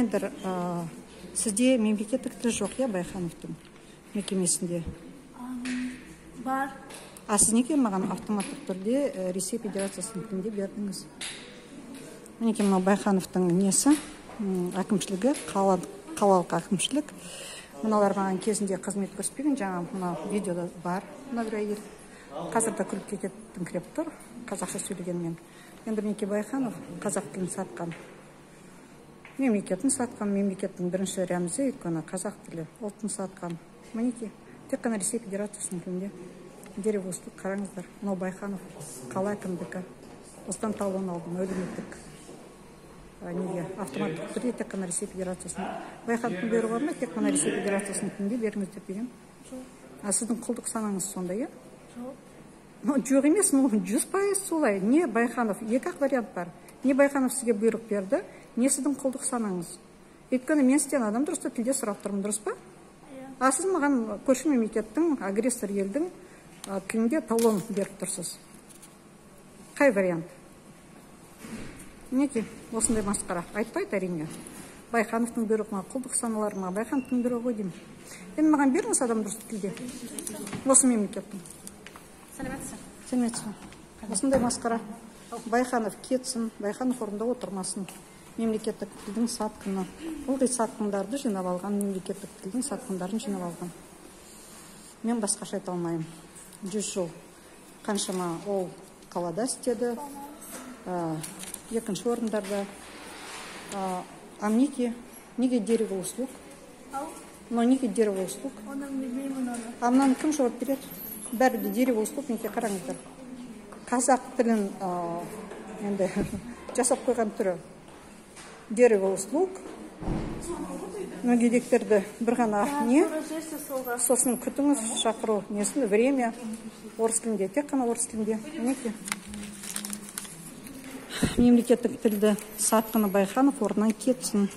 айтайындар, сізде мемлекеттік тіл жоқ, я, Байхановтың мекемесінде? Бар. А сіз неге маған автоматтық түрде Ресей Федерациясының тілінде бердіңіз? Мінекей мынау Байхановтың несі, әкімшілігі, қалалық әкімшілік. Мыналар маған кезінде қызмет көрсетпеген, жаңа мына видеода бар, мына бір әйел. Қазір де күліп кететін кіреп тұр, қазақша сөйлегенмен. Енді мінекей Байханов қазақ тілін сатқан. Мемлекетін сатқан, мемлекеттің бірінші рәмізі, өйткені қазақ тілі, ұлтын сатқан. Мінекей, тек қана Ресей Федерациясының тілінде. Деревослық қараңыздар. Мынау Байханов, қала әкімдігі. Осыдан талон алдым, әлеуметтік. Неге автоматтық түрде тек қана Ресей Федерациясының. Байхановтың бұйрығы бар ма, тек қана Ресей Федерациясының тілінде беріңіз деп деген. А сіздің құлдық санаңыз сонда, иә? Жоқ емес, 100% солай. Не Байханов, екі-ақ вариант бар. Не Байханов сізге бұйрық берді, не сіздің құлдық санаңыз. Өйткені мен сізден адам дұрыс тілде сұрап тұрмын, дұрыс па? А сіз маған көрші мемлекеттің, агрессор елдің тілінде талон беріп тұрсыз. Қай вариант? Неке, осындай масқара. Айтпайды әрине. Байхановтың бұйрығына, құлдық саналарыма, Байхановтың бұйрығы деймін. Енді маған беріңіз адам дұрыс тілде. Осы мемлекеттің. Сәлеметсің. Осындай масқара. Байханов кетсін, Байханов орында отырмасын. Мемлекеттік тілдің сатқыны. Ылғи сатқындарды жинап алған, мемлекеттік тілдің сатқындарын жинап алған. Мен басқаша айта алмаймын. 100 жыл қаншама ол қалада істеді, екінші орындарда. А неге дерево услуг? Но неге дерево услуг? Оны білмеймін оны. А мынаны кім жауап береді? Бәрі де дерево услуг, неге қараңыздар. Қазақ тілін енді жасап қойған түрі. Дерево услуг. Мүгедектерді бір ғана не? Сосын күтіңіз, шақыру несін, время. Орыс тілінде, тек қана орыс тілінде. Неге? Мемлекеттік тілді сатқыны Байханов орнынан кетсін.